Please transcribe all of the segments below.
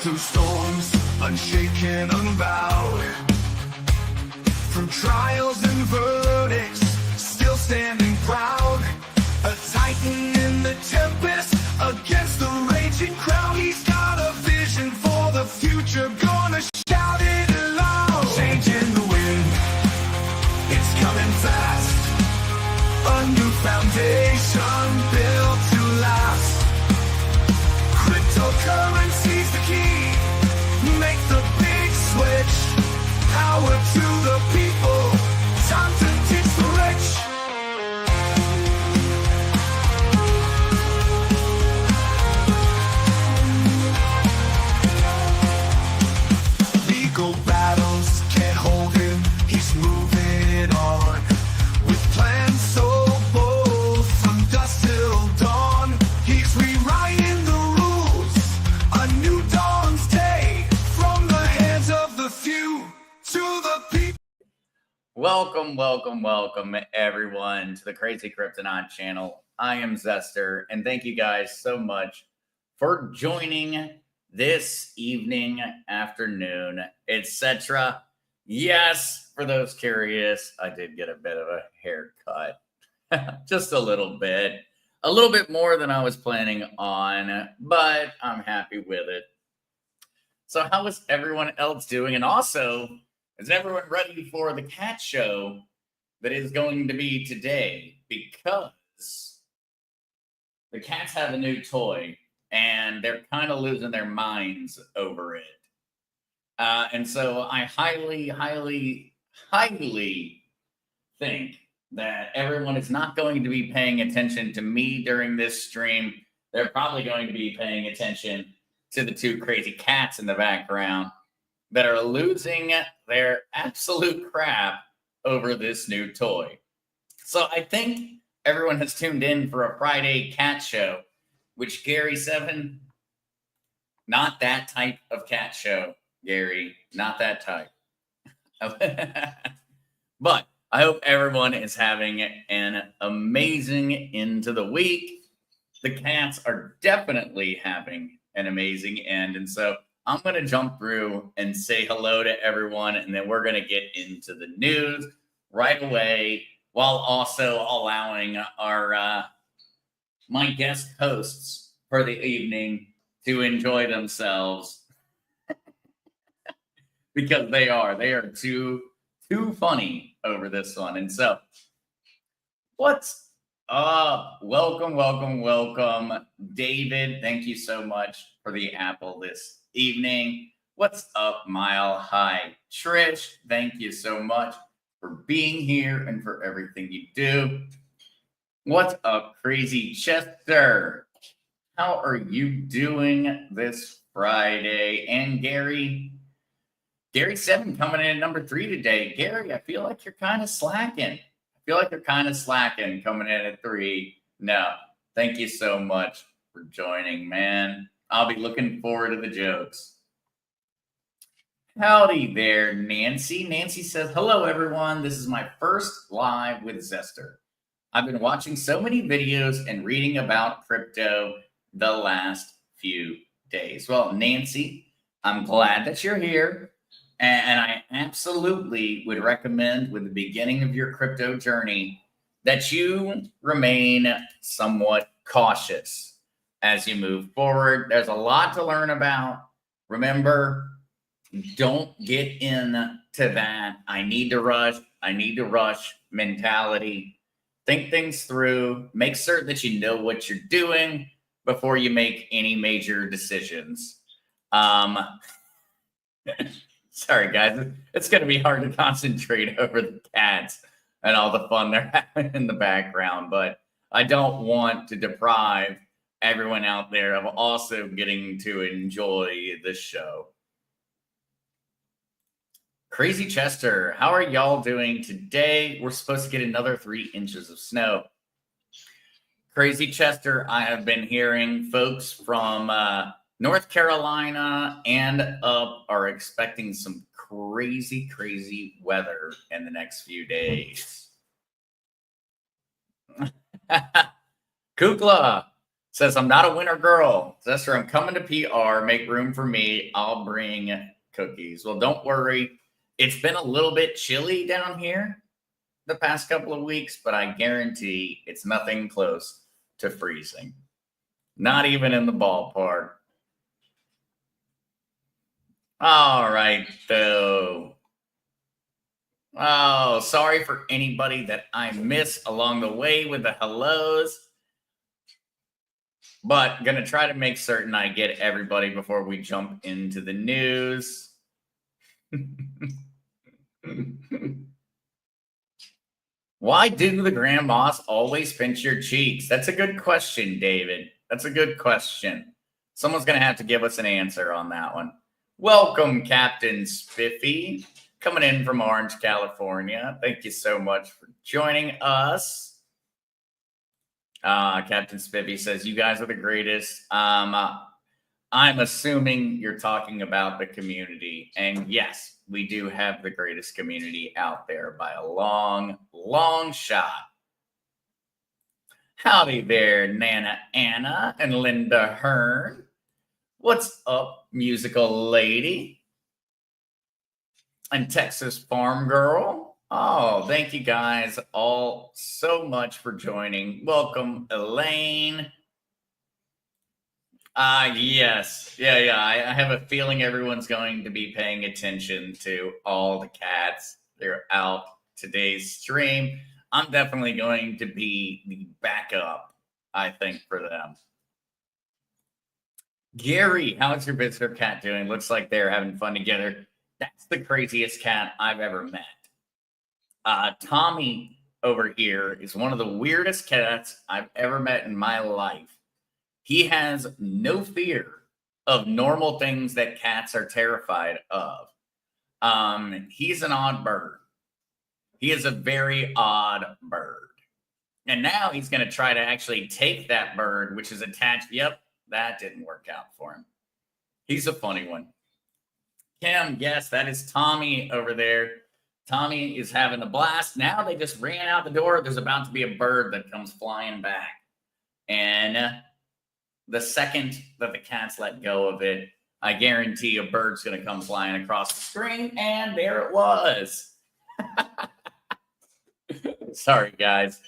through storms, unshaken, unbowed. Through trials and verdicts, still standing proud. A titan in the tempest, against the raging crowd. He's got a vision for the future, gonna shout it loud. Changing the wind, it's coming fast. A new foundation built to last. Cryptocurrency's the key, make the big switch. Power to the people, time to teach the rich. Legal battles can't hold him, he's moving on. With plans so bold, from dusk till dawn. He's rewriting the rules, a new dawn's day. From the hands of the few to the people. Welcome, everyone, to the Crazy Kryptonaut channel. I am Zester, and thank you guys so much for joining this evening, afternoon, etc. Yes, for those curious, I did get a bit of a haircut. Just a little bit more than I was planning on, but I'm happy with it. So how is everyone else doing? And also, is everyone ready for the cat show that is going to be today? Because the cats have a new toy, and they're kind of losing their minds over it. And so I highly think that everyone is not going to be paying attention to me during this stream. They're probably going to be paying attention to the two crazy cats in the background that are losing their absolute crap over this new toy. So I think everyone has tuned in for a Friday cat show, which Gary 7, not that type of cat show, Gary, not that type. But I hope everyone is having an amazing end to the week. The cats are definitely having an amazing end. And so I'm going to jump through and say hello to everyone, and then we're going to get into the news right away, while also allowing our my guest hosts for the evening to enjoy themselves because they are too funny over this one. And so, what's up? Welcome, David. Thank you so much for the apple this evening. What's up, Mile High Trish? Thank you so much for being here and for everything you do. What's up, Crazy Chester? How are you doing this Friday? And Gary 7 coming in at number 3 today. Gary, I feel like you're kind of slacking. Coming in at 3. No, thank you so much for joining, man. I'll be looking forward to the jokes. Howdy there, Nancy. Nancy says, hello, everyone. This is my first live with Zester. I've been watching so many videos and reading about crypto the last few days. Well, Nancy, I'm glad that you're here. And I absolutely would recommend, with the beginning of your crypto journey, that you remain somewhat cautious as you move forward. There's a lot to learn about. Remember, don't get into that I need to rush mentality. Think things through. Make certain that you know what you're doing before you make any major decisions. Sorry, guys. It's going to be hard to concentrate over the cats and all the fun they're having in the background, but I don't want to deprive everyone out there of also getting to enjoy the show. Crazy Chester, how are y'all doing today? We're supposed to get another 3 inches of snow. Crazy Chester, I have been hearing folks from North Carolina and up are expecting some crazy weather in the next few days. Kukla Says, I'm not a winter girl. Zester, I'm coming to PR. Make room for me. I'll bring cookies. Well, don't worry. It's been a little bit chilly down here the past couple of weeks, but I guarantee it's nothing close to freezing. Not even in the ballpark. All right, though. Oh, sorry for anybody that I miss along the way with the hellos. But gonna try to make certain I get everybody before we jump into the news. Why do the grandmas always pinch your cheeks? That's a good question, David. That's a good question. Someone's gonna have to give us an answer on that one. Welcome, Captain Spiffy, coming in from Orange, California. Thank you so much for joining us. Captain Spiffy says, you guys are the greatest. I'm assuming you're talking about the community. And yes, we do have the greatest community out there by a long, long shot. Howdy there, Nana Anna and Linda Hearn. What's up, musical lady? And Texas Farm Girl. Oh, thank you guys all so much for joining. Welcome, Elaine. Yes. Yeah. I have a feeling everyone's going to be paying attention to all the cats. They're out today's stream. I'm definitely going to be the backup, I think, for them. Gary, how's your visitor cat doing? Looks like they're having fun together. That's the craziest cat I've ever met. Tommy over here is one of the weirdest cats I've ever met in my life. He has no fear of normal things that cats are terrified of. He's an odd bird. He is a very odd bird. And now he's going to try to actually take that bird, which is attached. Yep, that didn't work out for him. He's a funny one. Kim, yes, that is Tommy over there. Tommy is having a blast. Now they just ran out the door. There's about to be a bird that comes flying back. And the second that the cats let go of it, I guarantee a bird's going to come flying across the screen. And there it was. Sorry, guys.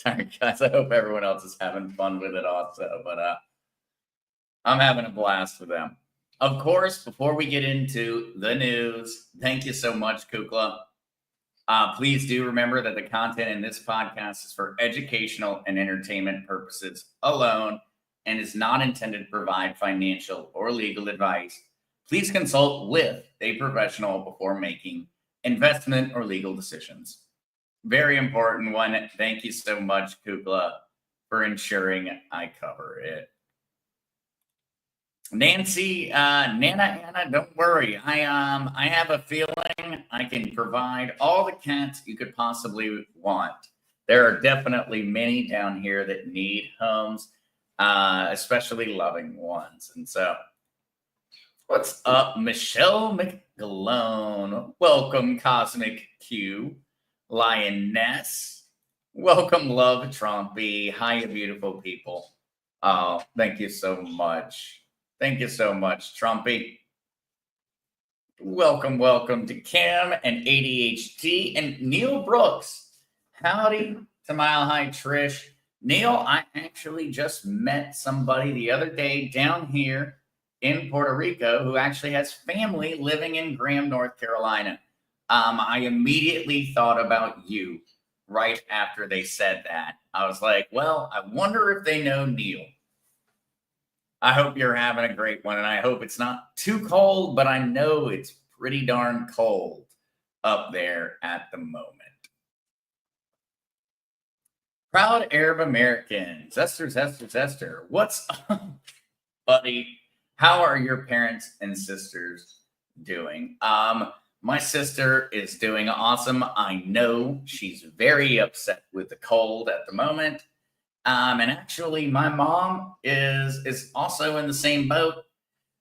I hope everyone else is having fun with it also. But I'm having a blast with them. Of course, before we get into the news, thank you so much, Kukla. Please do remember that the content in this podcast is for educational and entertainment purposes alone and is not intended to provide financial or legal advice. Please consult with a professional before making investment or legal decisions. Very important one. Thank you so much, Kukla, for ensuring I cover it. Nancy, Nana Anna, don't worry. I have a feeling I can provide all the cats you could possibly want. There are definitely many down here that need homes, especially loving ones. And so, what's up, Michelle McGlone? Welcome, Cosmic Q, Lioness. Welcome, Love Trumpy. Hi, beautiful people. Oh, thank you so much. Thank you so much, Trumpy. Welcome to Kim and ADHD and Neil Brooks. Howdy to Mile High Trish. Neil, I actually just met somebody the other day down here in Puerto Rico who actually has family living in Graham, North Carolina. I immediately thought about you right after they said that. I was like, well, I wonder if they know Neil. I hope you're having a great one, and I hope it's not too cold, but I know it's pretty darn cold up there at the moment. Proud Arab American, Zester. What's up, buddy? How are your parents and sisters doing? My sister is doing awesome. I know she's very upset with the cold at the moment. And actually, my mom is also in the same boat.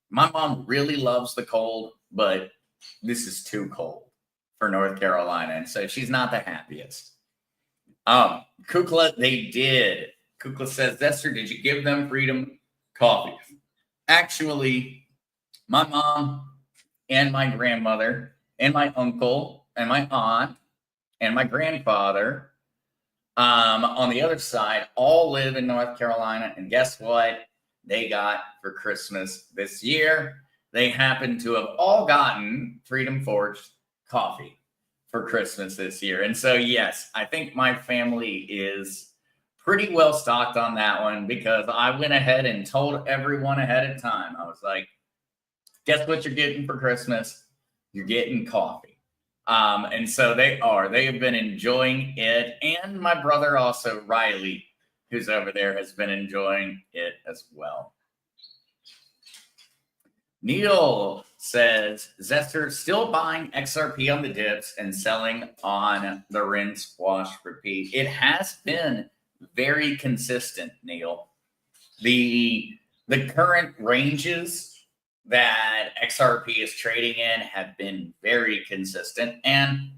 My mom really loves the cold, but this is too cold for North Carolina, and so she's not the happiest. Kukla, they did. Kukla says, Zester, did you give them Freedom coffee? Actually, my mom and my grandmother and my uncle and my aunt and my grandfather on the other side all live in North Carolina. And guess what they got for Christmas this year? They happen to have all gotten Freedom Forged coffee for Christmas this year. And so, yes, I think my family is pretty well stocked on that one, because I went ahead and told everyone ahead of time. I was like, guess what you're getting for Christmas? You're getting coffee. And so they have been enjoying it. And my brother also, Riley, who's over there, has been enjoying it as well. Neil says, Zester still buying XRP on the dips and selling on the rinse, wash, repeat. It has been very consistent, Neil. The current ranges that XRP is trading in have been very consistent. And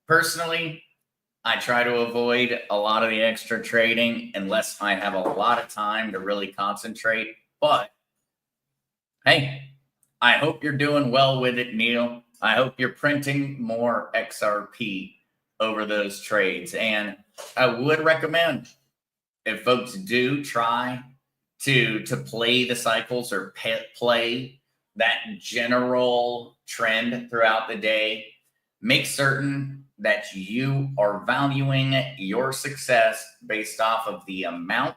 personally, I try to avoid a lot of the extra trading unless I have a lot of time to really concentrate. But hey, I hope you're doing well with it, Neil. I hope you're printing more XRP over those trades. And I would recommend, if folks do try to play the cycles or play that general trend throughout the day, make certain that you are valuing your success based off of the amount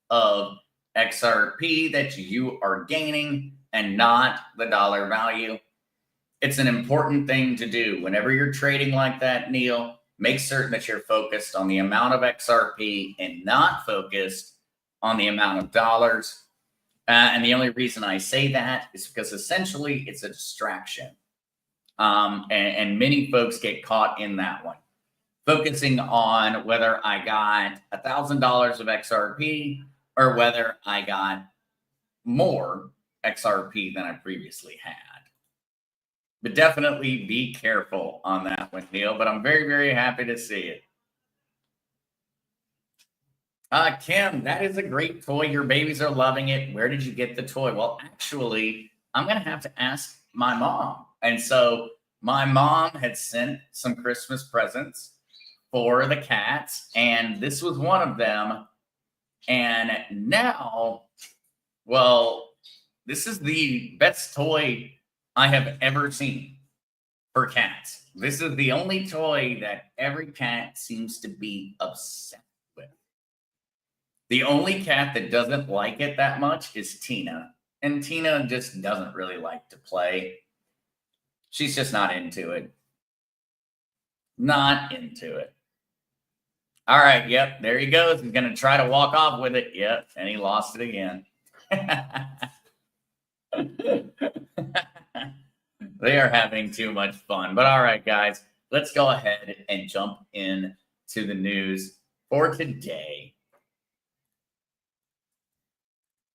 of XRP that you are gaining and not the dollar value. It's an important thing to do. Whenever you're trading like that, Neil, make certain that you're focused on the amount of XRP and not focused on the amount of dollars. And the only reason I say that is because essentially it's a distraction. And many folks get caught in that one, focusing on whether I got $1,000 of XRP or whether I got more XRP than I previously had. But definitely be careful on that one, Neil. But I'm very, very happy to see it. Kim, that is a great toy. Your babies are loving it. Where did you get the toy? Well, actually, I'm going to have to ask my mom. And so my mom had sent some Christmas presents for the cats, and this was one of them. And now, well, this is the best toy I have ever seen for cats. This is the only toy that every cat seems to be obsessed with. The only cat that doesn't like it that much is Tina. And Tina just doesn't really like to play. She's just not into it. Not into it. All right, yep, there he goes. He's going to try to walk off with it. Yep, and he lost it again. They are having too much fun. But all right, guys, let's go ahead and jump in to the news for today.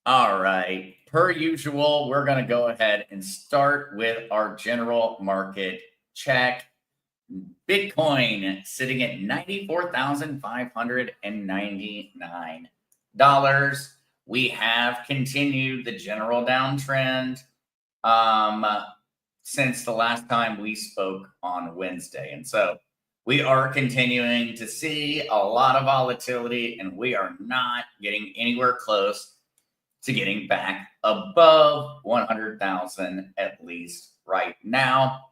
All right, per usual, we're going to go ahead and start with our general market check. Bitcoin sitting at $94,599. We have continued the general downtrend since the last time we spoke on Wednesday. And so we are continuing to see a lot of volatility, and we are not getting anywhere close to getting back above 100,000 at least right now.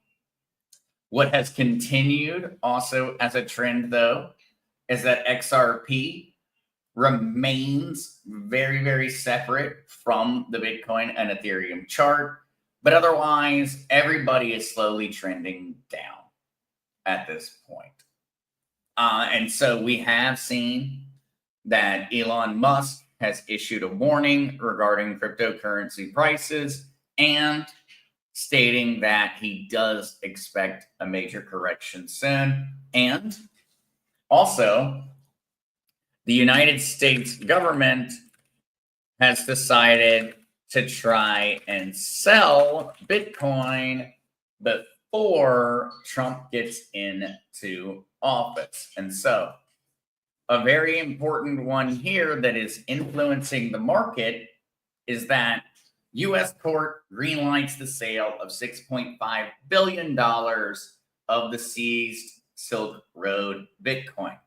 What has continued also as a trend, though, is that XRP remains very, very separate from the Bitcoin and Ethereum chart. But otherwise, everybody is slowly trending down at this point. And so we have seen that Elon Musk has issued a warning regarding cryptocurrency prices and stating that he does expect a major correction soon. And also, the United States government has decided to try and sell Bitcoin before Trump gets into office. And so a very important one here that is influencing the market is that U.S. court greenlights the sale of $6.5 billion of the seized Silk Road Bitcoin.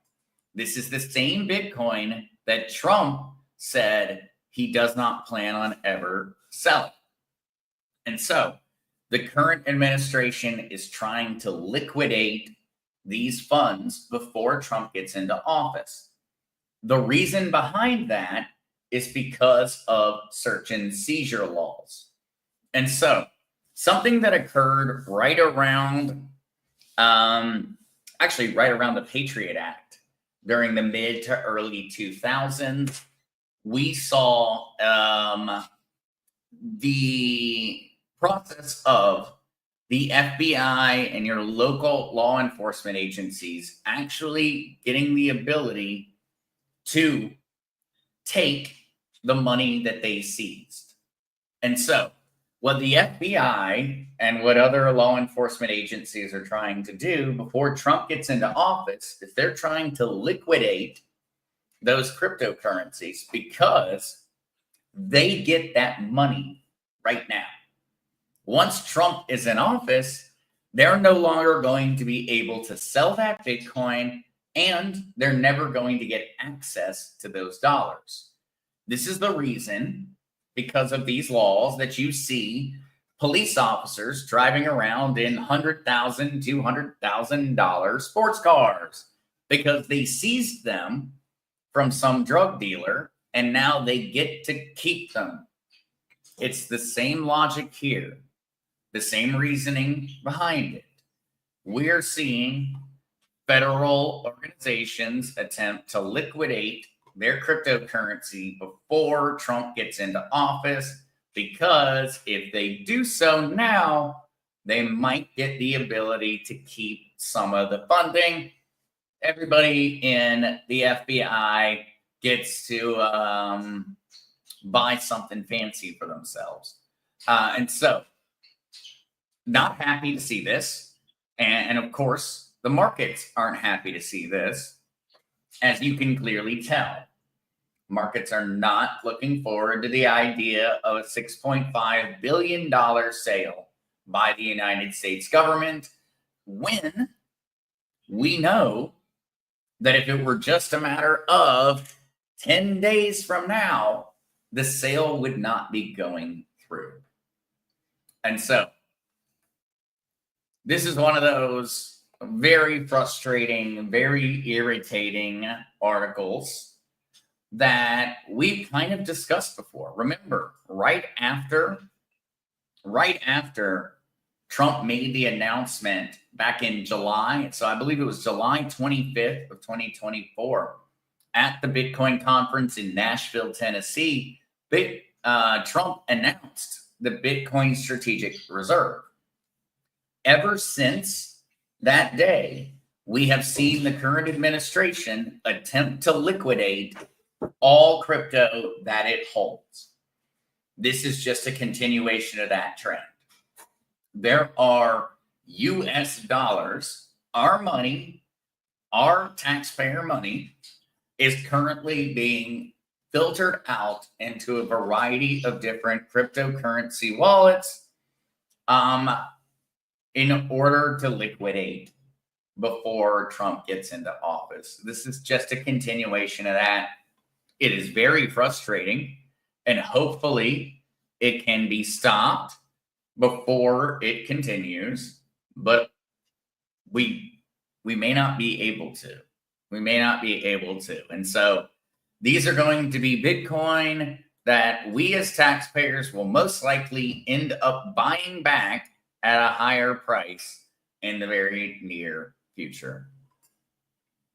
This is the same Bitcoin that Trump said he does not plan on ever selling. And so the current administration is trying to liquidate these funds before Trump gets into office. The reason behind that is because of search and seizure laws. And so something that occurred right around, right around the Patriot Act during the mid to early 2000s, we saw the process of the FBI and your local law enforcement agencies actually getting the ability to take the money that they seized. And so what the FBI and what other law enforcement agencies are trying to do before Trump gets into office is they're trying to liquidate those cryptocurrencies because they get that money right now. Once Trump is in office, they're no longer going to be able to sell that Bitcoin, and they're never going to get access to those dollars. This is the reason, because of these laws, that you see police officers driving around in $100,000, $200,000 sports cars because they seized them from some drug dealer and now they get to keep them. It's the same logic here, the same reasoning behind it. We're seeing federal organizations attempt to liquidate their cryptocurrency before Trump gets into office, because if they do so now, they might get the ability to keep some of the funding. Everybody in the FBI gets to buy something fancy for themselves. And so, not happy to see this. And of course, the markets aren't happy to see this, as you can clearly tell. Markets are not looking forward to the idea of a $6.5 billion sale by the United States government, when we know that if it were just a matter of 10 days from now, the sale would not be going through. And so this is one of those very frustrating, very irritating articles that we've kind of discussed before. Remember, right after Trump made the announcement back in July, so I believe it was July 25th of 2024, at the Bitcoin conference in Nashville, Tennessee, Trump announced the Bitcoin Strategic Reserve. Ever since that day, we have seen the current administration attempt to liquidate all crypto that it holds. This is just a continuation of that trend. There are US dollars, our money, our taxpayer money, is currently being filtered out into a variety of different cryptocurrency wallets in order to liquidate before Trump gets into office. This is just a continuation of that. It is very frustrating, and hopefully it can be stopped before it continues, but we may not be able to. We may not be able to. And so these are going to be Bitcoin that we as taxpayers will most likely end up buying back at a higher price in the very near future.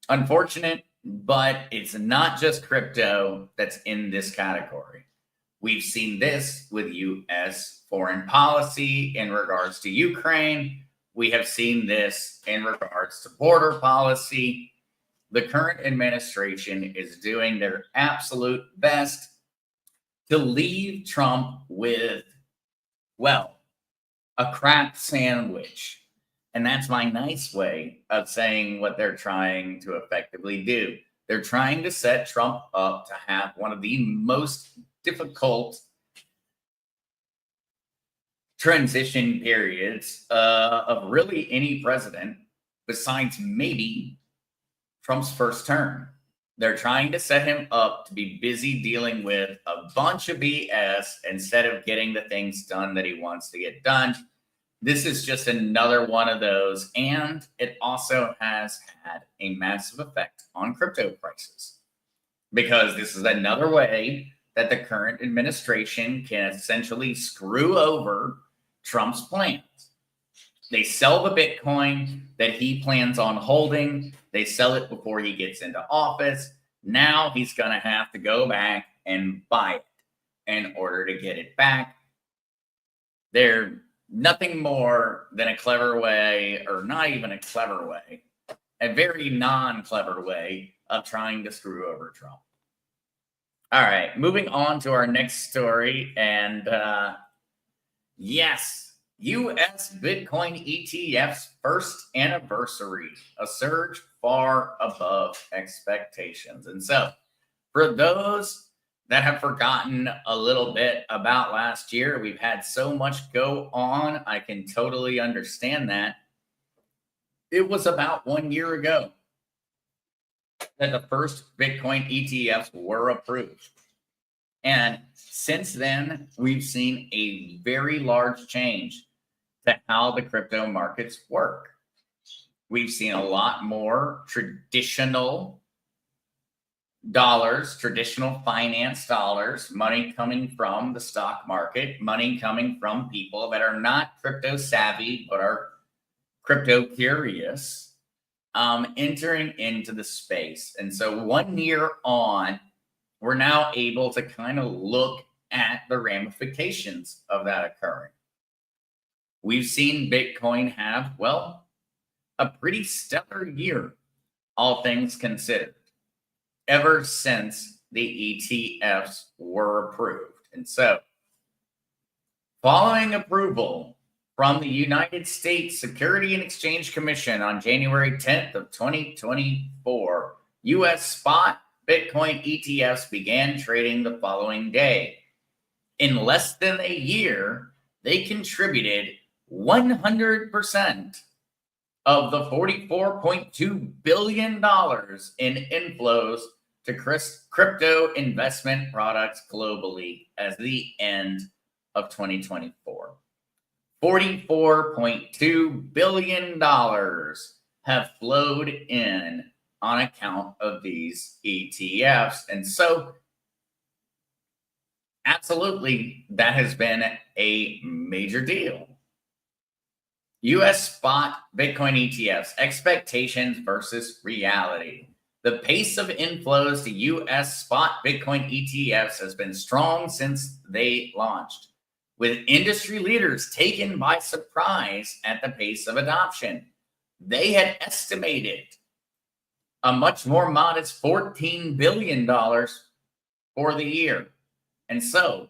Unfortunate, but it's not just crypto that's in this category. We've seen this with U.S. foreign policy in regards to Ukraine. We have seen this in regards to border policy. The current administration is doing their absolute best to leave Trump with, well, a crap sandwich. And that's my nice way of saying what they're trying to effectively do. They're trying to set Trump up to have one of the most difficult transition periods of really any president besides maybe Trump's first term. They're trying to set him up to be busy dealing with a bunch of BS instead of getting the things done that he wants to get done. This is just another one of those. And it also has had a massive effect on crypto prices, because this is another way that the current administration can essentially screw over Trump's plans. They sell the Bitcoin that he plans on holding. They sell it before he gets into office. Now he's going to have to go back and buy it in order to get it back. They're nothing more than a clever way, or not even a clever way, a very non-clever way of trying to screw over Trump. All right, moving on to our next story. And yes, U.S. Bitcoin ETF's first anniversary, a surge far above expectations. And so, for those that have forgotten a little bit about last year, we've had so much go on. I can totally understand that. It was about 1 year ago that the first Bitcoin ETFs were approved. And since then, we've seen a very large change to how the crypto markets work. We've seen a lot more traditional dollars, traditional finance dollars, money coming from the stock market, money coming from people that are not crypto savvy, but are crypto curious, entering into the space. And so 1 year on, we're now able to kind of look at the ramifications of that occurring. We've seen Bitcoin have, well, a pretty stellar year, all things considered, ever since the ETFs were approved. And so, following approval from the United States Security and Exchange Commission on January 10th of 2024, U.S. spot Bitcoin ETFs began trading the following day. In less than a year, they contributed 100% of the $44.2 billion in inflows to crypto investment products globally as the end of 2024. $44.2 billion have flowed in on account of these ETFs. And so, absolutely, that has been a major deal. U.S. spot Bitcoin ETFs, expectations versus reality. The pace of inflows to U.S. spot Bitcoin ETFs has been strong since they launched, with industry leaders taken by surprise at the pace of adoption. They had estimated a much more modest $14 billion for the year. And so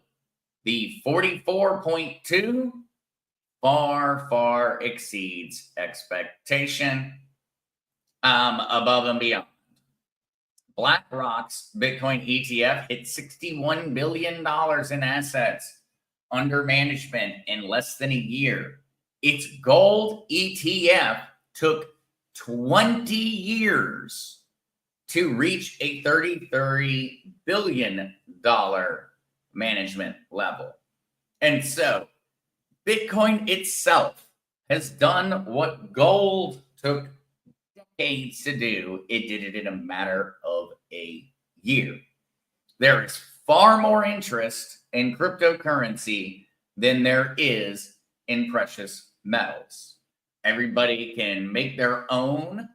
the 44.2 far exceeds expectation, above and beyond. BlackRock's Bitcoin ETF hit $61 billion in assets under management in less than a year. Its gold ETF took 20 years to reach a $33 billion management level. And so Bitcoin itself has done what gold took decades to do. It did it in a matter of a year. There is far more interest in cryptocurrency than there is in precious metals. Everybody can make their own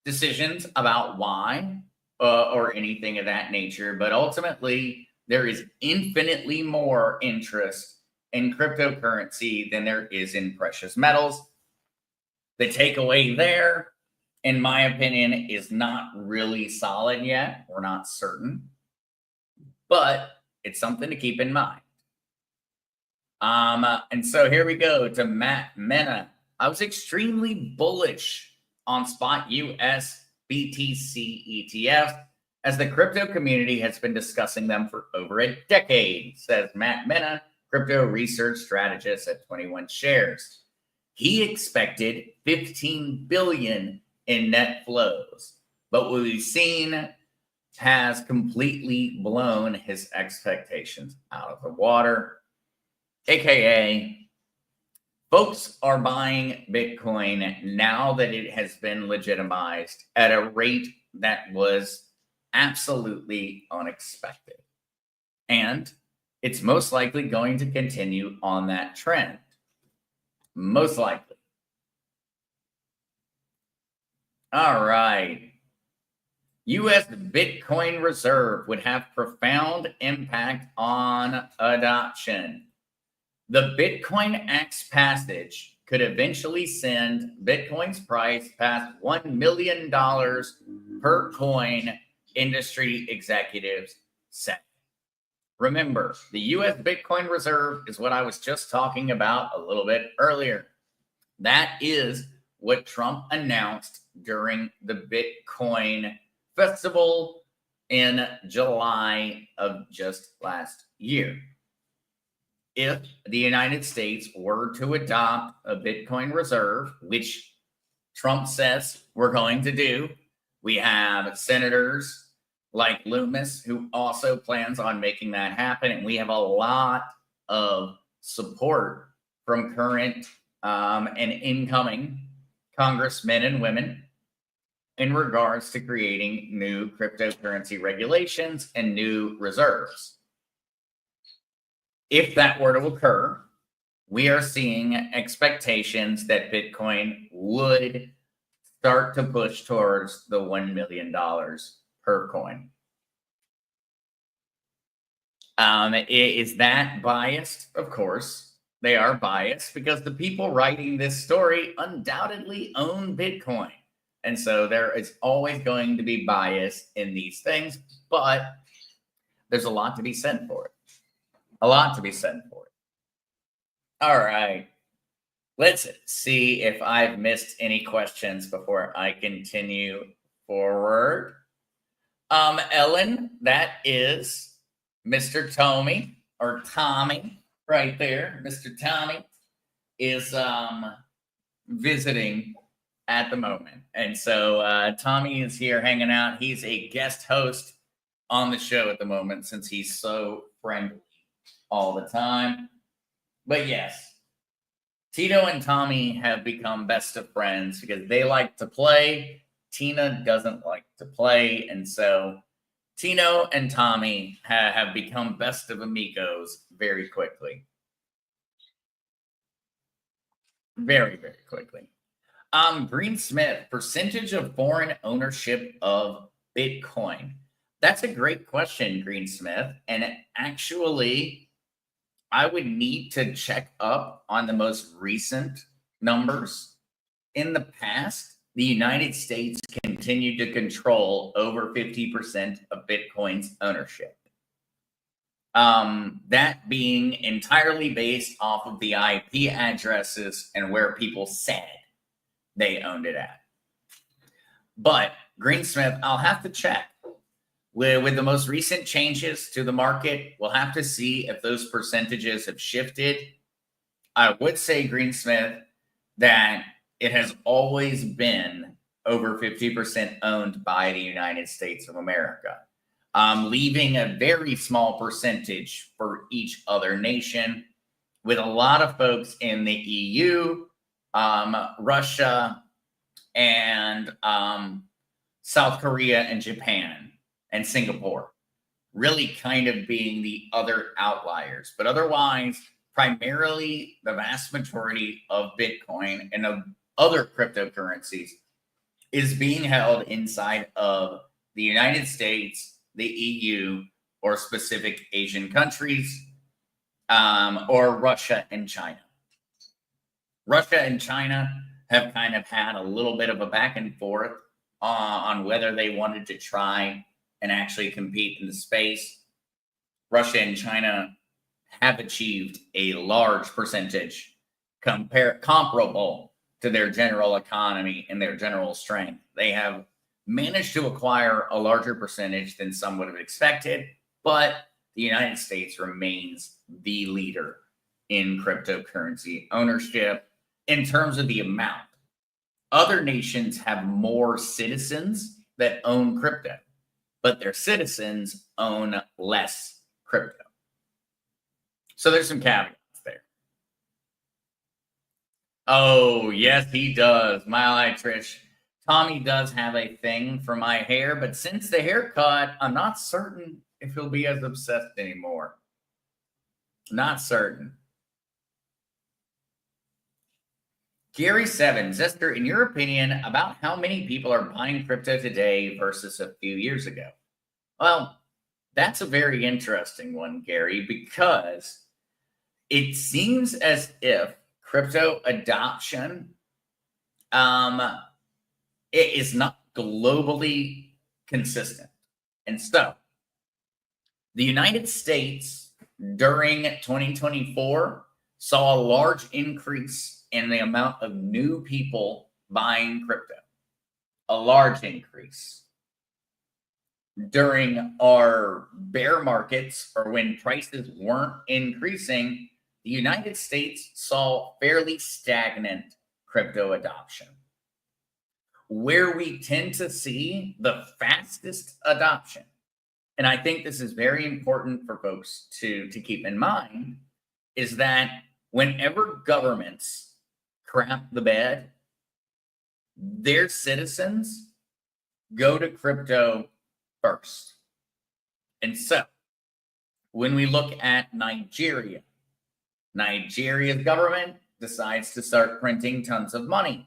decisions about why or anything of that nature, but ultimately there is infinitely more interest in cryptocurrency than there is in precious metals. The takeaway there, in my opinion, is not really solid yet. We're not certain, but it's something to keep in mind. And so here we go to Matt Mena. I was extremely bullish on spot US BTC ETFs, as the crypto community has been discussing them for over a decade, says Matt Mena, crypto research strategist at 21 Shares. He expected 15 billion in net flows, but what we've seen has completely blown his expectations out of the water, aka folks are buying Bitcoin now that it has been legitimized at a rate that was absolutely unexpected. And it's most likely going to continue on that trend. Most likely. All right. U.S. Bitcoin reserve would have profound impact on adoption. The Bitcoin Act's passage could eventually send Bitcoin's price past $1 million per coin, industry executives say. Remember, the U.S. Bitcoin Reserve is what I was just talking about a little bit earlier. That is what Trump announced during the Bitcoin festival in July of just last year. If the United States were to adopt a Bitcoin reserve, which Trump says we're going to do, we have senators like Loomis who also plans on making that happen. And we have a lot of support from current and incoming congressmen and women in regards to creating new cryptocurrency regulations and new reserves. If that were to occur, we are seeing expectations that Bitcoin would start to push towards the $1 million per coin. Is that biased? Of course, they are biased because the people writing this story undoubtedly own Bitcoin. And so there is always going to be bias in these things, but there's a lot to be said for it. A lot to be said for it. All right. Let's see if I've missed any questions before I continue forward. Ellen, that is Mr. Tommy or Tommy right there. Mr. Tommy is visiting at the moment. And so Tommy is here hanging out. He's a guest host on the show at the moment since he's so friendly all the time. But yes, Tito and Tommy have become best of friends because they like to play. Tina doesn't like to play. And so Tino and Tommy have become best of amigos very quickly. Very, very quickly. Green Smith, percentage of foreign ownership of Bitcoin. That's a great question, Green Smith. And actually, I would need to check up on the most recent numbers. In the past, the United States continued to control over 50% of Bitcoin's ownership. That being entirely based off of the IP addresses and where people said they owned it at. But Greensmith, I'll have to check. With the most recent changes to the market, we'll have to see if those percentages have shifted. I would say, Greensmith, that it has always been over 50% owned by the United States of America, leaving a very small percentage for each other nation, with a lot of folks in the EU, Russia, and South Korea and Japan and Singapore really kind of being the other outliers. But otherwise, primarily the vast majority of Bitcoin and of other cryptocurrencies is being held inside of the United States, the EU, or specific Asian countries, or Russia and China. Russia and China have kind of had a little bit of a back and forth on whether they wanted to try and actually compete in the space. Russia and China have achieved a large percentage comparable to their general economy and their general strength. They have managed to acquire a larger percentage than some would have expected, but the United States remains the leader in cryptocurrency ownership in terms of the amount. Other nations have more citizens that own crypto, but their citizens own less crypto. So there's some caveats there. Oh, yes, he does. My Trish. Tommy does have a thing for my hair, but since the haircut, I'm not certain if he'll be as obsessed anymore. Not certain. Gary Seven, Zester, in your opinion, about how many people are buying crypto today versus a few years ago? Well, that's a very interesting one, Gary, because it seems as if crypto adoption it is not globally consistent. And so the United States during 2024 saw a large increase in the amount of new people buying crypto, a large increase. During our bear markets, or when prices weren't increasing, the United States saw fairly stagnant crypto adoption. Where we tend to see the fastest adoption, and I think this is very important for folks to keep in mind, is that whenever governments crap the bed, their citizens go to crypto first. And so when we look at Nigeria, Nigeria's government decides to start printing tons of money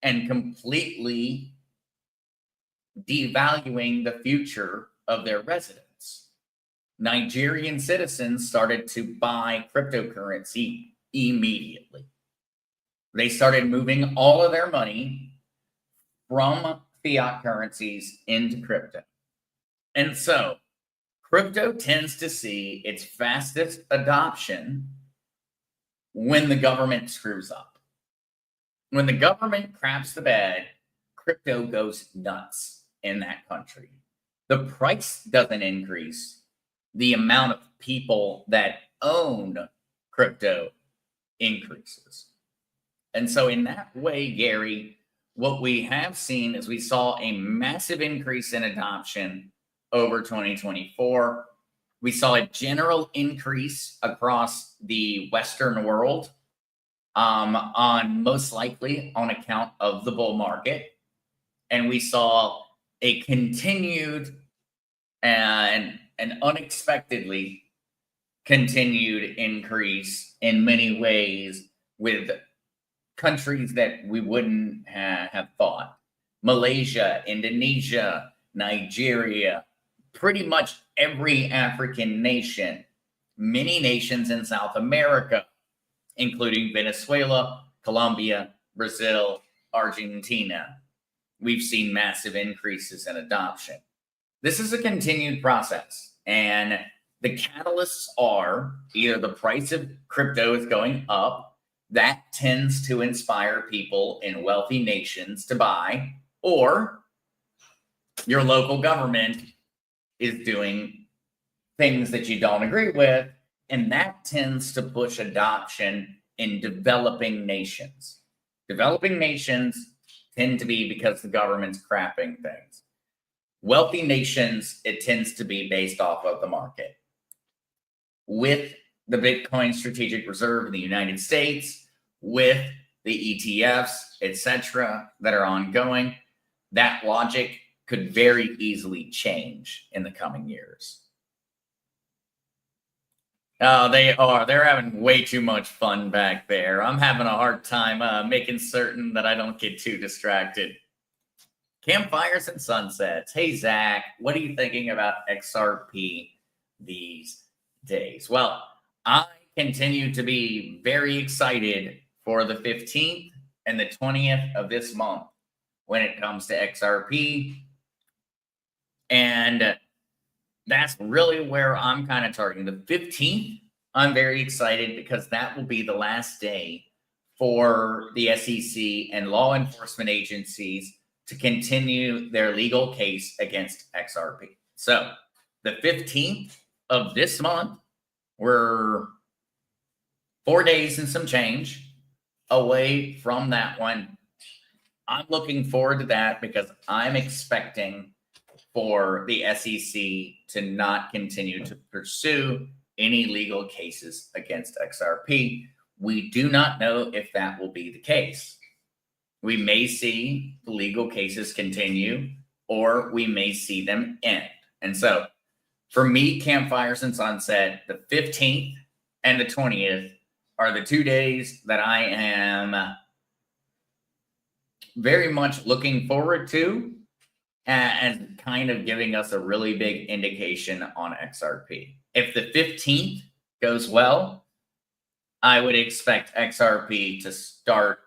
and completely devaluing the future of their residents. Nigerian citizens started to buy cryptocurrency immediately. They started moving all of their money from fiat currencies into crypto. And so crypto tends to see its fastest adoption when the government screws up. When the government craps the bed, crypto goes nuts in that country. The price doesn't increase. The amount of people that own crypto increases. And so in that way, Gary, what we have seen is we saw a massive increase in adoption over 2024. We saw a general increase across the Western world, on most likely on account of the bull market. And we saw a continued and unexpectedly continued increase in many ways with countries that we wouldn't have thought. Malaysia, Indonesia, Nigeria, pretty much every African nation, many nations in South America, including Venezuela, Colombia, Brazil, Argentina. We've seen massive increases in adoption. This is a continued process, and the catalysts are either the price of crypto is going up, that tends to inspire people in wealthy nations to buy, or your local government is doing things that you don't agree with, and that tends to push adoption in developing nations. Developing nations tend to be because the government's crapping things. Wealthy nations, it tends to be based off of the market. With the Bitcoin Strategic Reserve in the United States, with the ETFs, etc., that are ongoing, that logic could very easily change in the coming years. Oh, they are. They're having way too much fun back there. I'm having a hard time making certain that I don't get too distracted. Campfires and sunsets. Hey, Zach, what are you thinking about XRP these days? Well, I continue to be very excited for the 15th and the 20th of this month when it comes to XRP. And that's really where I'm kind of targeting. The 15th, I'm very excited because that will be the last day for the SEC and law enforcement agencies to continue their legal case against XRP. So the 15th of this month, we're 4 days and some change away from that one. I'm looking forward to that because I'm expecting for the SEC to not continue to pursue any legal cases against XRP. We do not know if that will be the case. We may see the legal cases continue, or we may see them end. And so for me, Campfires and Sunset, the 15th and the 20th are the 2 days that I am very much looking forward to, and kind of giving us a really big indication on XRP. If the 15th goes well, I would expect XRP to start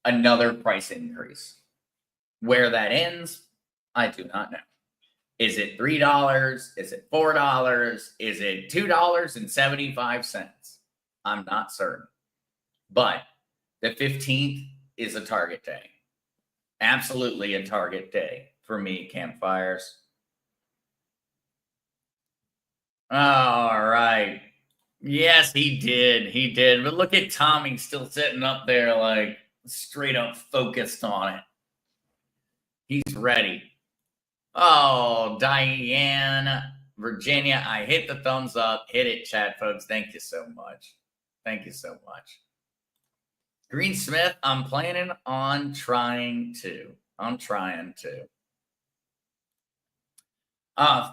another price increase. Where that ends, I do not know. Is it $3? Is it $4? Is it $2.75? I'm not certain. But the 15th is a target day. Absolutely a target day for me, Campfires. All right. Yes, he did. He did. But look at Tommy still sitting up there like straight up focused on it. He's ready. Oh, Diane, Virginia, I hit the thumbs up. Hit it, chat, folks. Thank you so much. Thank you so much. Green Smith, I'm planning on trying to.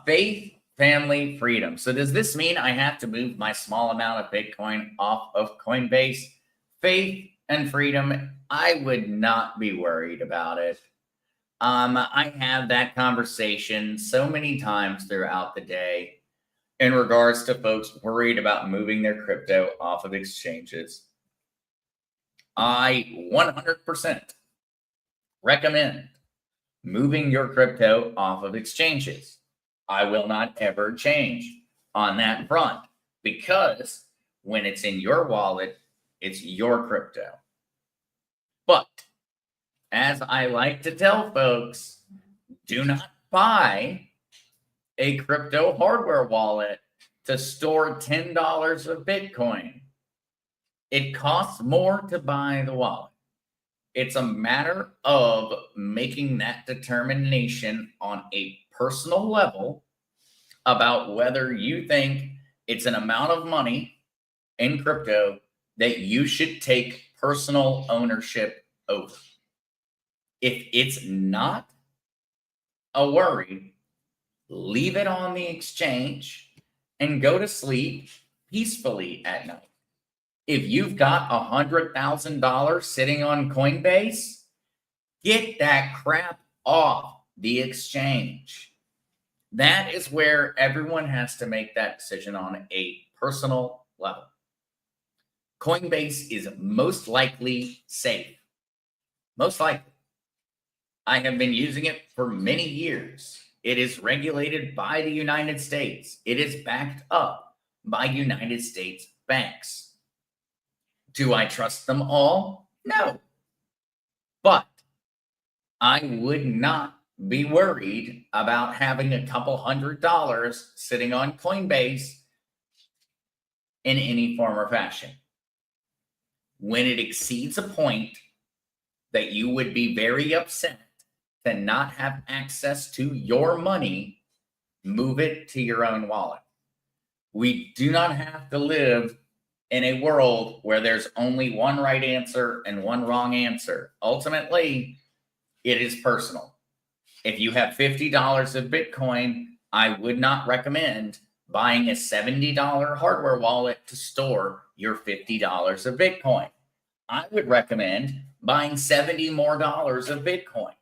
Faith, family, freedom. So does this mean I have to move my small amount of Bitcoin off of Coinbase? Faith and freedom, I would not be worried about it. I have that conversation so many times throughout the day in regards to folks worried about moving their crypto off of exchanges. I 100% recommend moving your crypto off of exchanges. I will not ever change on that front because when it's in your wallet, it's your crypto. But as I like to tell folks, do not buy a crypto hardware wallet to store $10 of Bitcoin. It costs more to buy the wallet. It's a matter of making that determination on a personal level about whether you think it's an amount of money in crypto that you should take personal ownership over. If it's not a worry, leave it on the exchange and go to sleep peacefully at night. If you've got $100,000 sitting on Coinbase, get that crap off the exchange. That is where everyone has to make that decision on a personal level. Coinbase is most likely safe. Most likely. I have been using it for many years. It is regulated by the United States. It is backed up by United States banks. Do I trust them all? No. But I would not be worried about having a couple $100 sitting on Coinbase in any form or fashion. When it exceeds a point that you would be very upset to not have access to your money, move it to your own wallet. We do not have to live in a world where there's only one right answer and one wrong answer. Ultimately, it is personal. If you have $50 of Bitcoin, I would not recommend buying a $70 hardware wallet to store your $50 of Bitcoin. I would recommend buying $70 more of Bitcoin.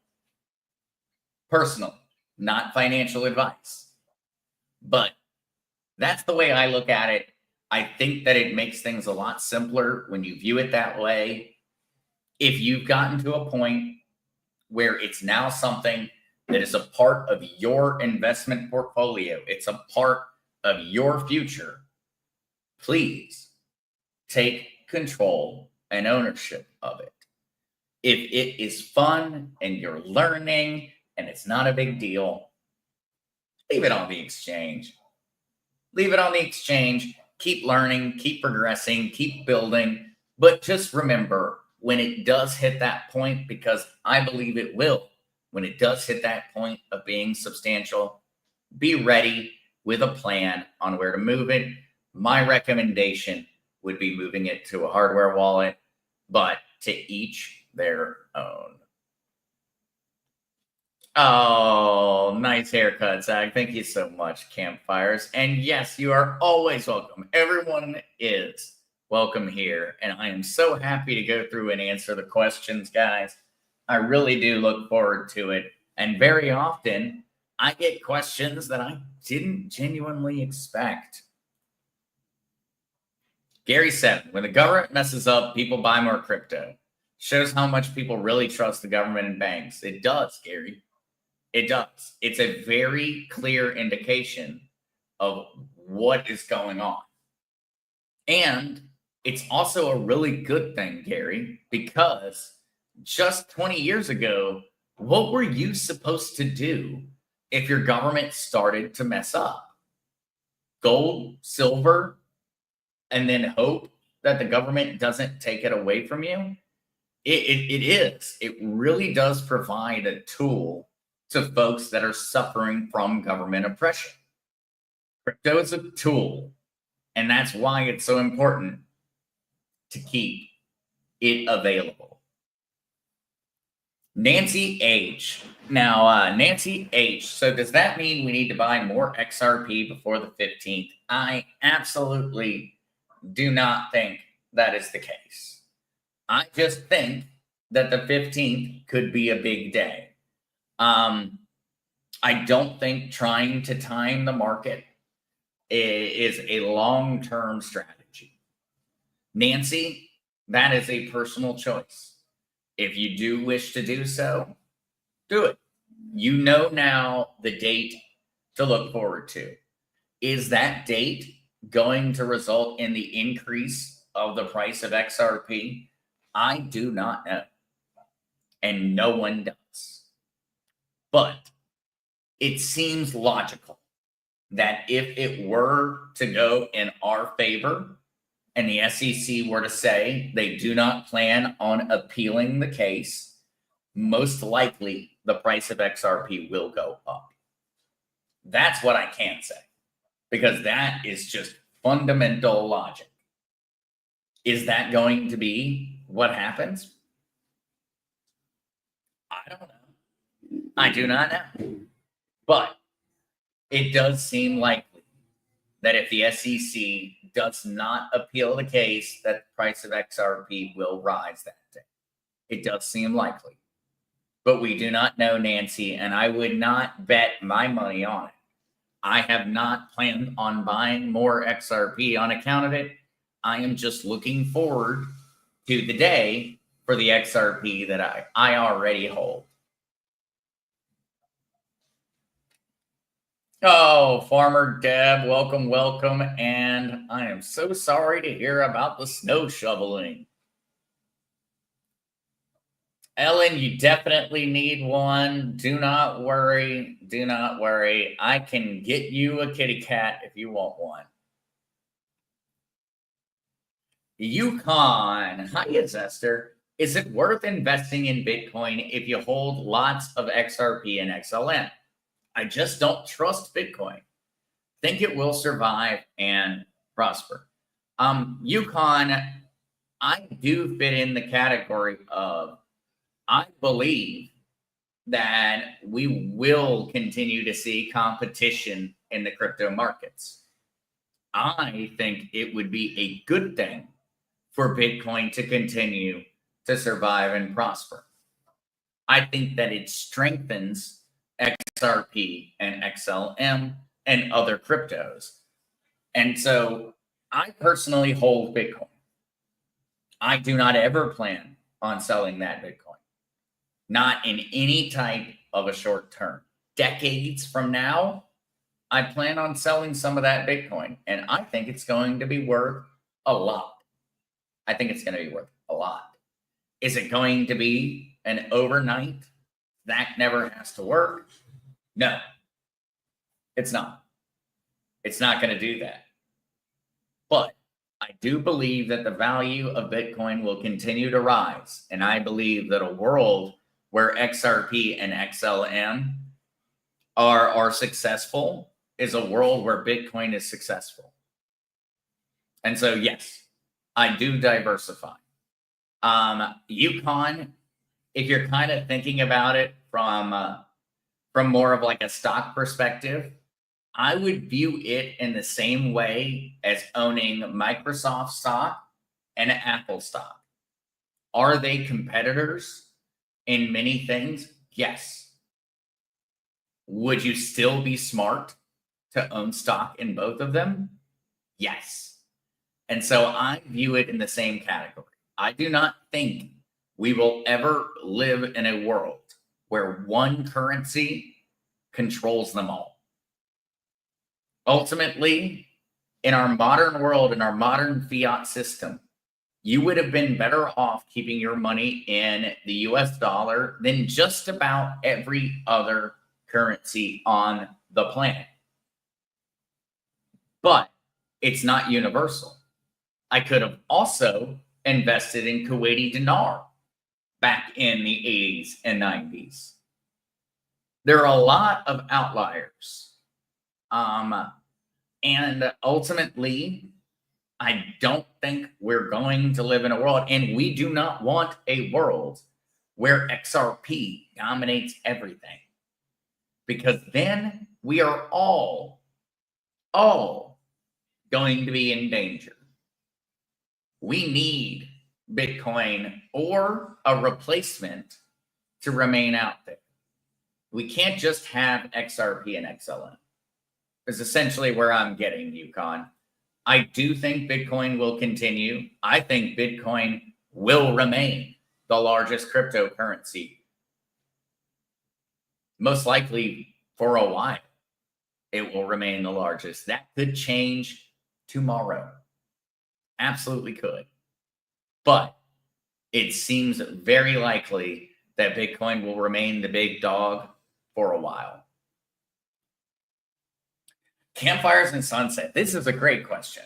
Personal, not financial advice. But that's the way I look at it. I think that it makes things a lot simpler when you view it that way. If you've gotten to a point where it's now something that is a part of your investment portfolio, it's a part of your future, please take control and ownership of it. If it is fun and you're learning and it's not a big deal, leave it on the exchange. Leave it on the exchange. Keep learning, keep progressing, keep building. But just remember, when it does hit that point, because I believe it will, when it does hit that point of being substantial, be ready with a plan on where to move it. My recommendation would be moving it to a hardware wallet, but to each their own. Oh, nice haircut, Zach. Thank you so much, Campfires. And yes, you are always welcome. Everyone is welcome here. And I am so happy to go through and answer the questions, guys. I really do look forward to it. And very often, I get questions that I didn't genuinely expect. Gary said, when the government messes up, people buy more crypto. Shows how much people really trust the government and banks. It does, Gary. It does. It's a very clear indication of what is going on. And it's also a really good thing, Gary, because just 20 years ago, what were you supposed to do if your government started to mess up? Gold, silver, and then hope that the government doesn't take it away from you? It is. It really does provide a tool to folks that are suffering from government oppression. Crypto is a tool, and that's why it's so important to keep it available. Nancy H. Now, Nancy H. So does that mean we need to buy more XRP before the 15th? I absolutely do not think that is the case. I just think that the 15th could be a big day. I don't think trying to time the market is a long-term strategy. Nancy, that is a personal choice. If you do wish to do so, do it. You know now the date to look forward to. Is that date going to result in the increase of the price of XRP? I do not know. And no one does. But it seems logical that if it were to go in our favor and the SEC were to say they do not plan on appealing the case, most likely the price of XRP will go up. That's what I can say, because that is just fundamental logic. Is that going to be what happens? I don't know. I do not know. But it does seem likely that if the SEC does not appeal the case, that the price of XRP will rise that day. It does seem likely. But we do not know, Nancy, and I would not bet my money on it. I have not planned on buying more XRP on account of it. I am just looking forward to the day for the XRP that I already hold. Oh, Farmer Deb, welcome, welcome. And I am so sorry to hear about the snow shoveling. Ellen, you definitely need one. Do not worry. Do not worry. I can get you a kitty cat if you want one. Yukon. Hiya, Zester. Is it worth investing in Bitcoin if you hold lots of XRP and XLM? I just don't trust Bitcoin. Think it will survive and prosper. Yukon, I do fit in the category of I believe that we will continue to see competition in the crypto markets. I think it would be a good thing for Bitcoin to continue to survive and prosper. I think that it strengthens XRP and XLM and other cryptos. And so I personally hold Bitcoin. I do not ever plan on selling that Bitcoin. Not in any type of a short term. Decades from now, I plan on selling some of that Bitcoin, and I think it's going to be worth a lot. I think it's going to be worth a lot. Is it going to be an overnight that never has to work? No, it's not. It's not going to do that. But I do believe that the value of Bitcoin will continue to rise. And I believe that a world where XRP and XLM are successful is a world where Bitcoin is successful. And so, yes, I do diversify. Yukon, if you're kind of thinking about it from more of like a stock perspective, I would view it in the same way as owning Microsoft stock and Apple stock. Are they competitors in many things? Yes. Would you still be smart to own stock in both of them? Yes. And so I view it in the same category. I do not think we will ever live in a world where one currency controls them all. Ultimately, in our modern world, in our modern fiat system, you would have been better off keeping your money in the US dollar than just about every other currency on the planet. But it's not universal. I could have also invested in Kuwaiti dinar back in the 80s and 90s. There are a lot of outliers. And ultimately, I don't think we're going to live in a world, and we do not want a world where XRP dominates everything, because then we are all going to be in danger. We need Bitcoin or a replacement to remain out there. We can't just have XRP and XLM. Is essentially where I'm getting, Yukon. I do think Bitcoin will continue. I think Bitcoin will remain the largest cryptocurrency. Most likely for a while, it will remain the largest. That could change tomorrow. Absolutely could. But it seems very likely that Bitcoin will remain the big dog for a while. Campfires and sunset. This is a great question.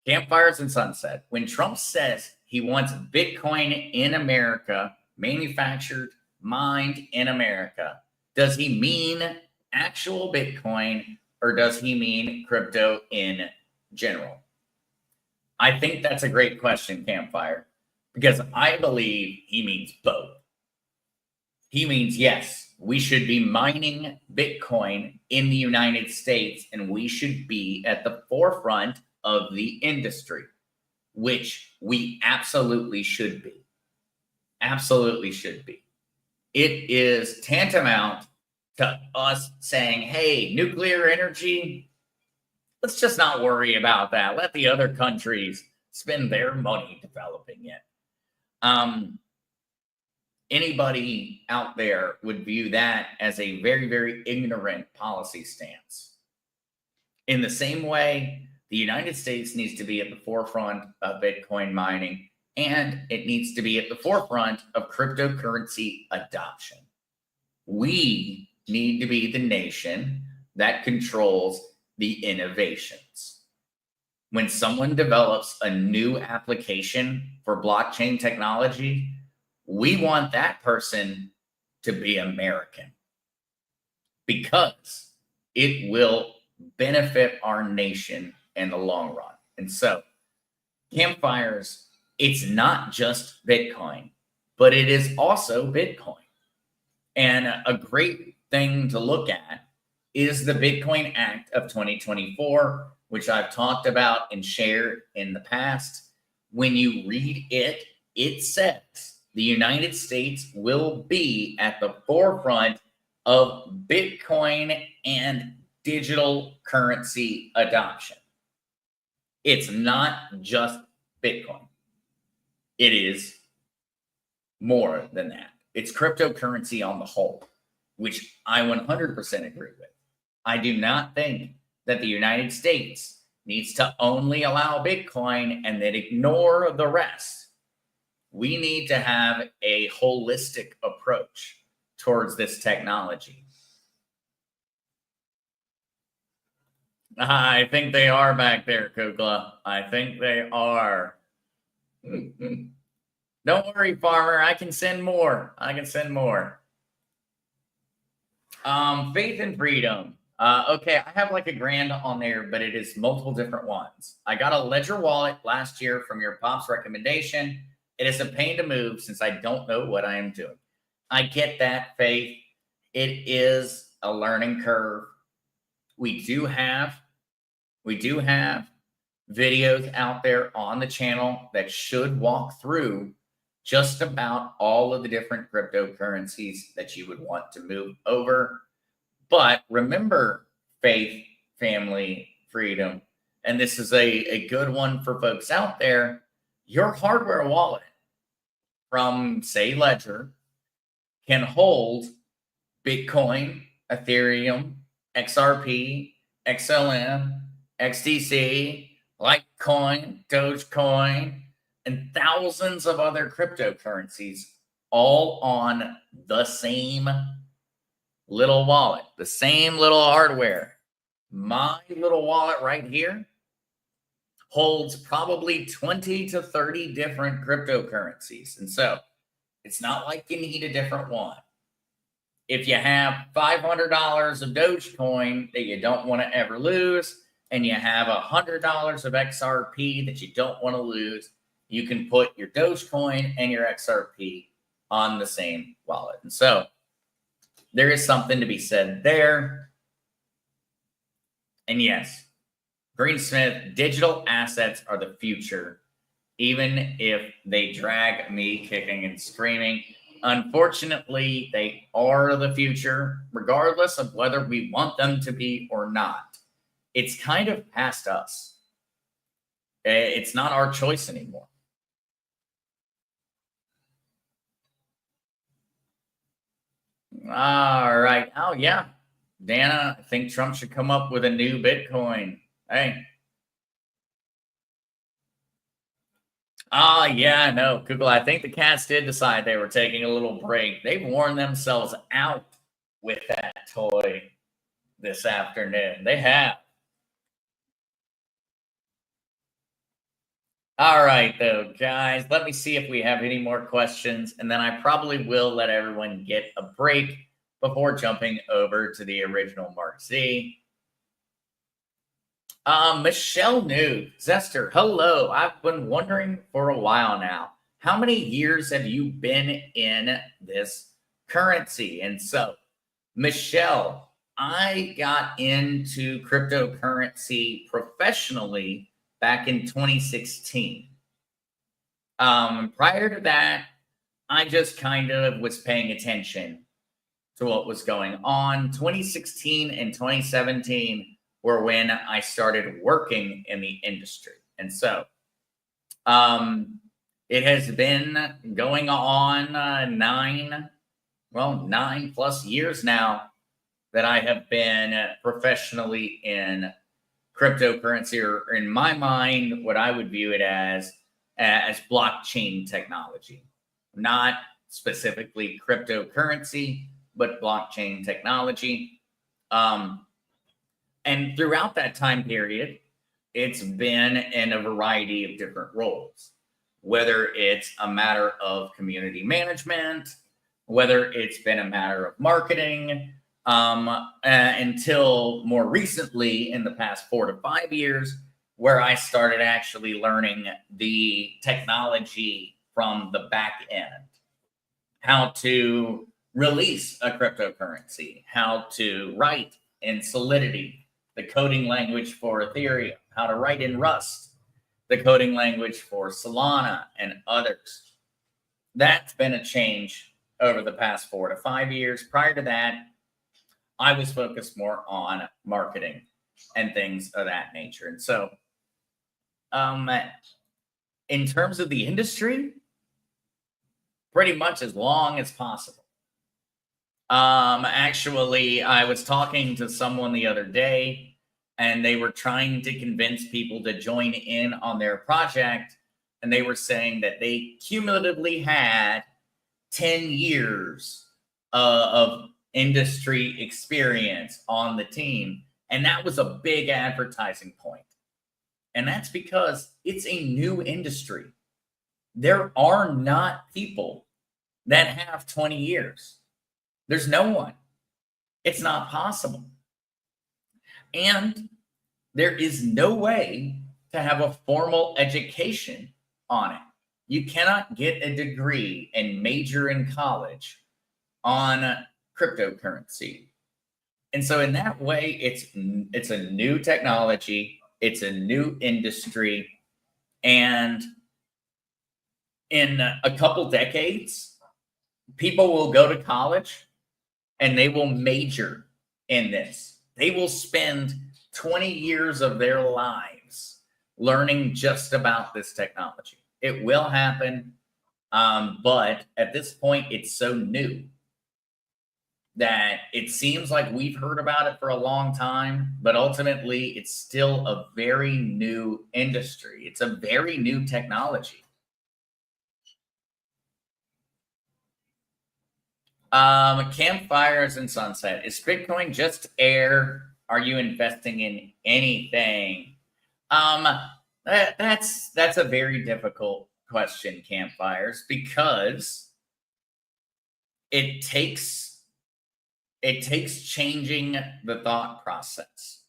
Campfires and sunset. When Trump says he wants Bitcoin in America, manufactured, mined in America, does he mean actual Bitcoin or does he mean crypto in general? I think that's a great question, Campfire, because I believe he means both. He means, yes, we should be mining Bitcoin in the United States, and we should be at the forefront of the industry, which we absolutely should be. Absolutely should be. It is tantamount to us saying, hey, nuclear energy, let's just not worry about that. Let the other countries spend their money developing it. Anybody out there would view that as a very, very ignorant policy stance. In the same way, the United States needs to be at the forefront of Bitcoin mining, and it needs to be at the forefront of cryptocurrency adoption. We need to be the nation that controls the innovations. When someone develops a new application for blockchain technology, we want that person to be American because it will benefit our nation in the long run. And so, Campfires, it's not just Bitcoin, but it is also Bitcoin. And a great thing to look at is the Bitcoin Act of 2024, which I've talked about and shared in the past. When you read it, it says the United States will be at the forefront of Bitcoin and digital currency adoption. It's not just Bitcoin. It is more than that. It's cryptocurrency on the whole, which I 100% agree with. I do not think that the United States needs to only allow Bitcoin and then ignore the rest. we need to have a holistic approach towards this technology. I think they are back there, Kukla. I think they are. Don't worry, farmer. I can send more. I can send more. Faith and freedom. Okay, I have like $1,000 on there, but it is multiple different ones. I got a Ledger wallet last year from your pop's recommendation. It is a pain to move since I don't know what I am doing. I get that, Faith. It is a learning curve. We do have videos out there on the channel that should walk through just about all of the different cryptocurrencies that you would want to move over. But remember, faith, family, freedom, and this is a good one for folks out there. Your hardware wallet from, say, Ledger can hold Bitcoin, Ethereum, XRP, XLM, XDC, Litecoin, Dogecoin, and thousands of other cryptocurrencies, all on the same little wallet, the same little hardware. My little wallet right here holds probably 20 to 30 different cryptocurrencies. And so it's not like you need a different one. If you have $500 of Dogecoin that you don't want to ever lose, and you have $100 of XRP that you don't want to lose, you can put your Dogecoin and your XRP on the same wallet. And so there is something to be said there. And yes, Greensmith, digital assets are the future, even if they drag me kicking and screaming. Unfortunately, they are the future, regardless of whether we want them to be or not. It's kind of past us. It's not our choice anymore. All right. Oh, yeah. Dana, I think Trump should come up with a new Bitcoin. Hey. Yeah, no, Google. I think the cats did decide they were taking a little break. They've worn themselves out with that toy this afternoon. They have. All right, though, guys, let me see if we have any more questions, and then I probably will let everyone get a break before jumping over to the original Mark Z. Michelle New, Zester, hello. I've been wondering for a while now, how many years have you been in this currency? And so, Michelle, I got into cryptocurrency professionally back in 2016. Prior to that, I just kind of was paying attention to what was going on. 2016 and 2017 were when I started working in the industry. And so it has been going on 9+ years now that I have been professionally in cryptocurrency, or in my mind, what I would view it as blockchain technology, not specifically cryptocurrency, but blockchain technology. And throughout that time period, it's been in a variety of different roles, whether it's a matter of community management, whether it's been a matter of marketing, until more recently in the past 4 to 5 years, where I started actually learning the technology from the back end, how to release a cryptocurrency, how to write in Solidity, the coding language for Ethereum, how to write in Rust, the coding language for Solana and others. That's been a change over the past 4 to 5 years. Prior to that, I was focused more on marketing and things of that nature. And so, in terms of the industry, pretty much as long as possible. Actually, I was talking to someone the other day, and they were trying to convince people to join in on their project and they were saying that they cumulatively had 10 years of industry experience on the team. And that was a big advertising point. And that's because it's a new industry. There are not people that have 20 years. There's no one. It's not possible. And there is no way to have a formal education on it. You cannot get a degree and major in college on cryptocurrency. And so in that way, it's a new technology, it's a new industry, and in a couple decades, people will go to college and they will major in this. They will spend 20 years of their lives learning just about this technology. It will happen, but at this point, it's so new that it seems like we've heard about it for a long time, but ultimately, it's still a very new industry. It's a very new technology. Campfires and sunset. Is Bitcoin just air? Are you investing in anything? That's a very difficult question, Campfires, because it takes changing the thought process.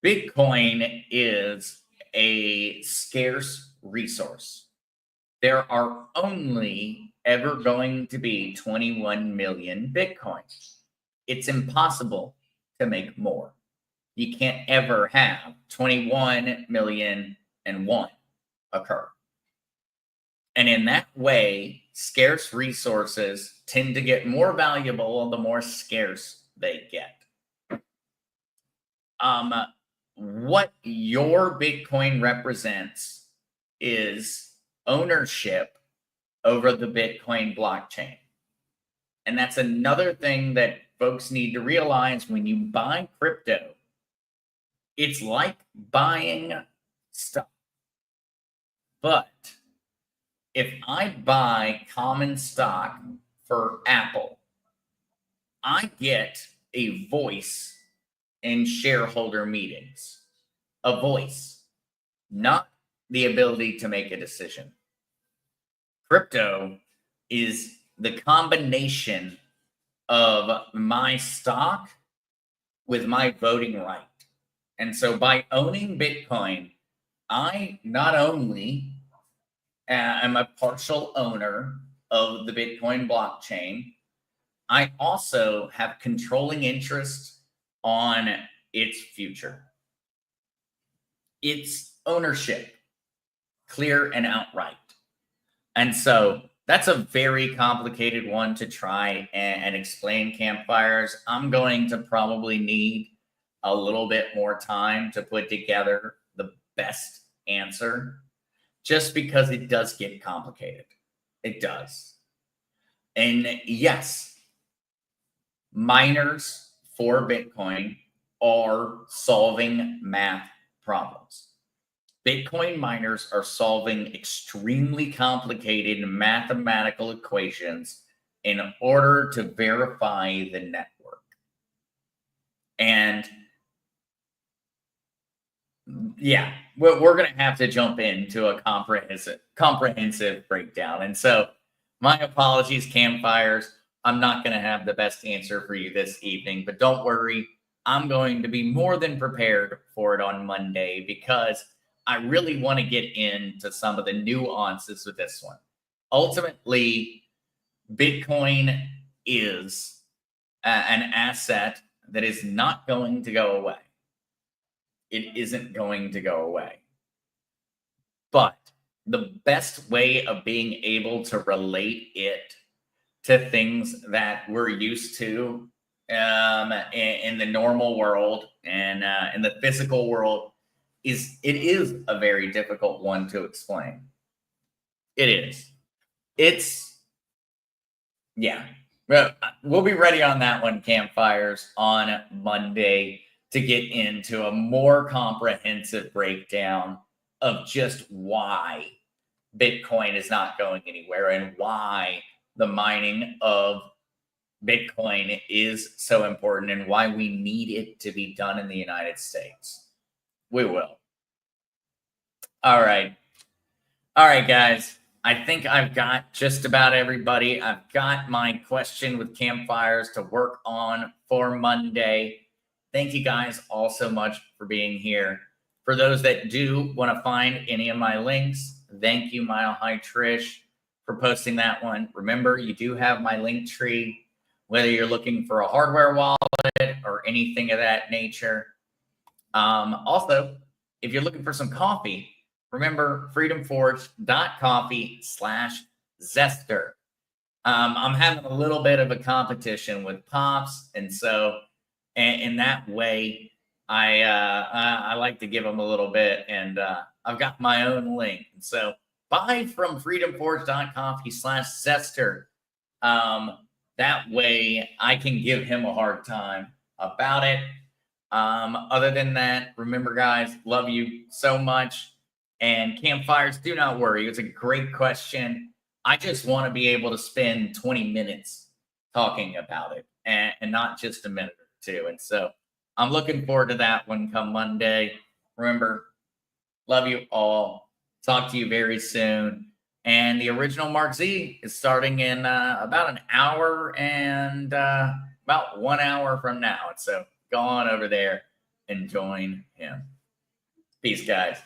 Bitcoin is a scarce resource. There are only ever going to be 21 million Bitcoins. It's impossible to make more. You can't ever have 21 million and one occur. And in that way, scarce resources tend to get more valuable the more scarce they get. What your Bitcoin represents is ownership over the Bitcoin blockchain. And that's another thing that folks need to realize when you buy crypto. It's like buying stock. But if I buy common stock for Apple, I get a voice in shareholder meetings. A voice, not the ability to make a decision. Crypto is the combination of my stock with my voting right. And so by owning Bitcoin, I not only am a partial owner of the Bitcoin blockchain, I also have controlling interest on its future. It's ownership, clear and outright. And so that's a very complicated one to try and explain, Campfires. I'm going to probably need a little bit more time to put together the best answer, just because it does get complicated. It does. And yes, miners for Bitcoin are solving math problems. Bitcoin miners are solving extremely complicated mathematical equations in order to verify the network. And yeah, we're going to have to jump into a comprehensive breakdown. And so my apologies, Campfires. I'm not going to have the best answer for you this evening, but don't worry. I'm going to be more than prepared for it on Monday, because I really want to get into some of the nuances with this one. Ultimately, Bitcoin is an asset that is not going to go away. It isn't going to go away. But the best way of being able to relate it to things that we're used to in the normal world and in the physical world is a very difficult one to explain. It is. Yeah. We'll be ready on that one, Campfires, on Monday to get into a more comprehensive breakdown of just why Bitcoin is not going anywhere and why the mining of Bitcoin is so important and why we need it to be done in the United States. We will. All right. All right, guys. I think I've got just about everybody. I've got my question with campfires to work on for Monday. Thank you guys all so much for being here. For those that do want to find any of my links, thank you, Mile High Trish, for posting that one. Remember, you do have my link tree, whether you're looking for a hardware wallet or anything of that nature. Also, if you're looking for some coffee, remember freedomforge.coffee/zester. I'm having a little bit of a competition with Pops, and so in that way, I like to give them a little bit, and I've got my own link. And so buy from freedomforge.coffee/zester. That way I can give him a hard time about it. Other than that, remember, guys, love you so much. And campfires, do not worry. It's a great question. I just want to be able to spend 20 minutes talking about it and not just a minute or two. And so I'm looking forward to that one come Monday. Remember, love you all. Talk to you very soon. And the original Mark Z is starting in about an hour and about 1 hour from now. And so go on over there and join him. Peace, guys.